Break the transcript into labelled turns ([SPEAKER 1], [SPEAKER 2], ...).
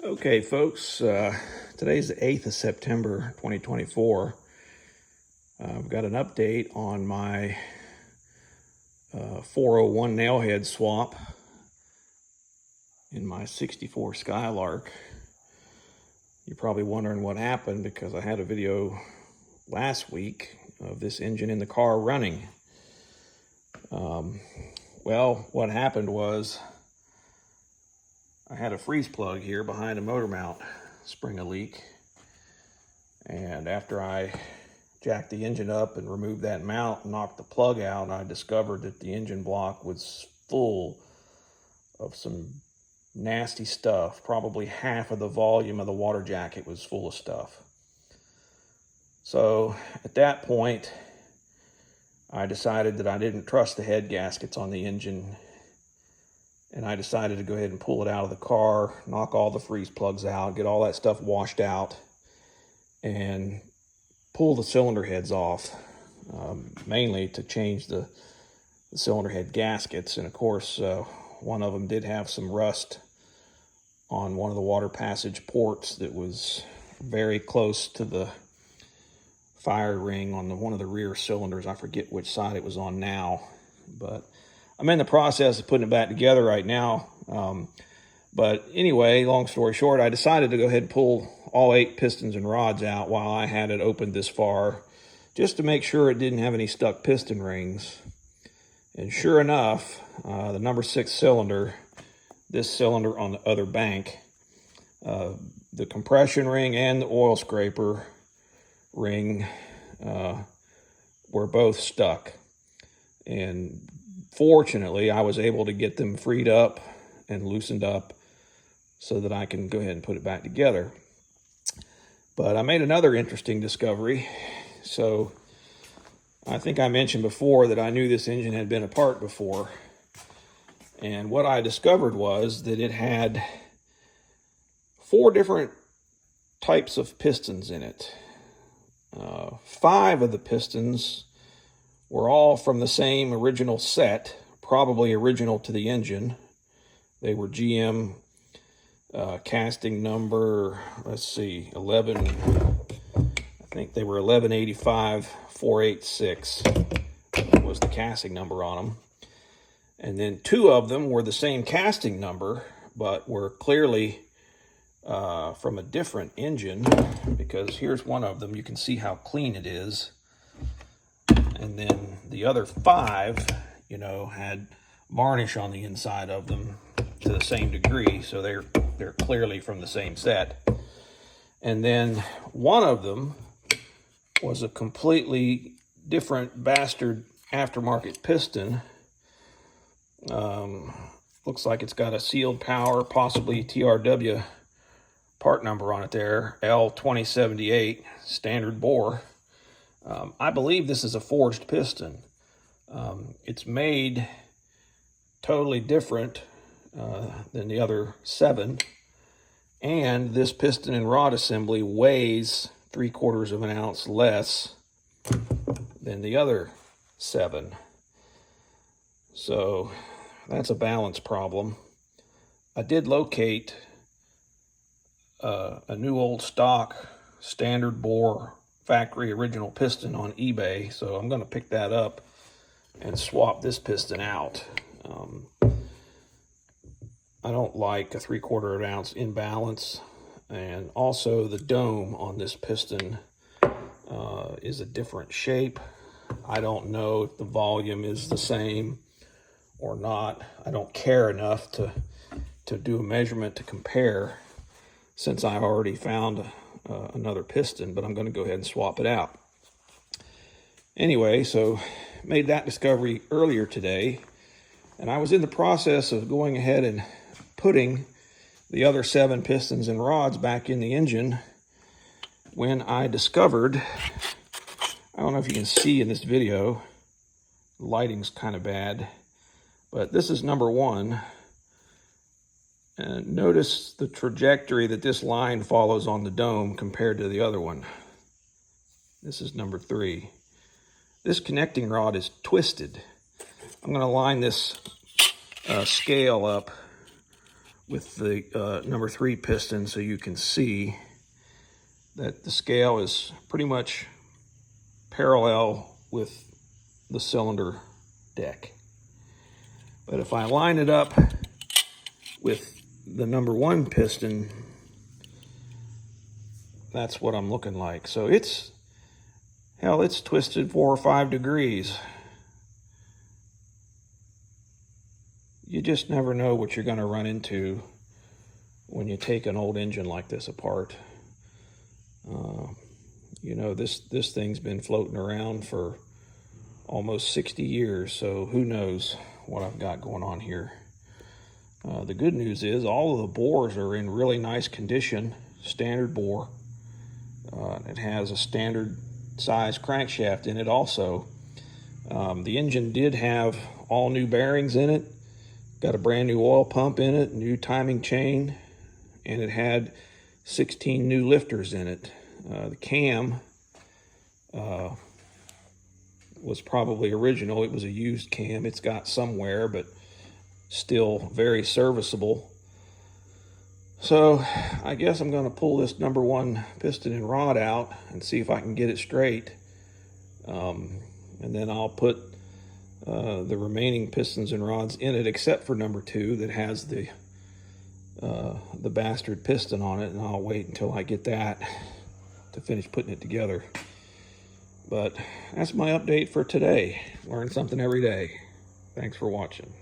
[SPEAKER 1] Okay, folks, today's the 8th of September, 2024. I've got an update on my 401 nailhead swap in my 64 Skylark. You're probably wondering what happened because I had a video last week of this engine in the car running. Well, what happened was I had a freeze plug here behind a motor mount spring a leak, and after I jacked the engine up and removed that mount and knocked the plug out, I discovered that the engine block was full of some nasty stuff. Probably half of the volume of the water jacket was full of stuff. So at that point, I decided that I didn't trust the head gaskets on the engine, and I decided to go ahead and pull it out of the car, knock all the freeze plugs out, get all that stuff washed out, and pull the cylinder heads off, mainly to change the cylinder head gaskets. And of course, one of them did have some rust on one of the water passage ports that was very close to the fire ring on one of the rear cylinders. I forget which side it was on now, but I'm in the process of putting it back together right now. But anyway, long story short, I decided to go ahead and pull all 8 pistons and rods out while I had it opened this far, just to make sure it didn't have any stuck piston rings. And sure enough, the number 6 cylinder, this cylinder on the other bank, the compression ring and the oil scraper ring were both stuck. And fortunately, I was able to get them freed up and loosened up so that I can go ahead and put it back together. But I made another interesting discovery. So I think I mentioned before that I knew this engine had been apart before. And what I discovered was that it had 4 different types of pistons in it. 5 of the pistons were all from the same original set, probably original to the engine. They were GM casting number, let's see, 11, I think they were 1185 486 was the casting number on them. And then 2 of them were the same casting number, but were clearly from a different engine, because here's one of them. You can see how clean it is. And then the other 5, had varnish on the inside of them to the same degree, so they're clearly from the same set. And then one of them was a completely different bastard aftermarket piston. Looks like it's got a sealed power, possibly TRW part number on it there, L2078, standard bore. I believe this is a forged piston. It's made totally different than the other 7. And this piston and rod assembly weighs 3/4 of an ounce less than the other 7. So that's a balance problem. I did locate a new old stock standard bore factory original piston on eBay, so I'm going to pick that up and swap this piston out. I don't like a 3/4 ounce imbalance, and also the dome on this piston is a different shape. I don't know if the volume is the same or not. I don't care enough to do a measurement to compare, since I already found another piston, but I'm going to go ahead and swap it out. Anyway, so made that discovery earlier today, and I was in the process of going ahead and putting the other 7 pistons and rods back in the engine when I discovered, I don't know if you can see in this video, the lighting's kind of bad, but this is number 1. And notice the trajectory that this line follows on the dome compared to the other one. This is number 3. This connecting rod is twisted. I'm going to line this scale up with the number 3 piston so you can see that the scale is pretty much parallel with the cylinder deck. But if I line it up with the number 1 piston, that's what I'm looking like. So it's twisted 4 or 5 degrees. You just never know what you're going to run into when you take an old engine like this apart. You know, this thing's been floating around for almost 60 years, so who knows what I've got going on here. The good news is all of the bores are in really nice condition, standard bore. It has a standard size crankshaft in it also. The engine did have all new bearings in it, got a brand new oil pump in it, new timing chain, and it had 16 new lifters in it. The cam was probably original. It was a used cam. It's got somewhere, but still very serviceable. So I guess I'm going to pull this number 1 piston and rod out and see if I can get it straight. And then I'll put the remaining pistons and rods in it, except for number 2 that has the bastard piston on it, and I'll wait until I get that to finish putting it together. But that's my update for today. Learn something every day. Thanks for watching.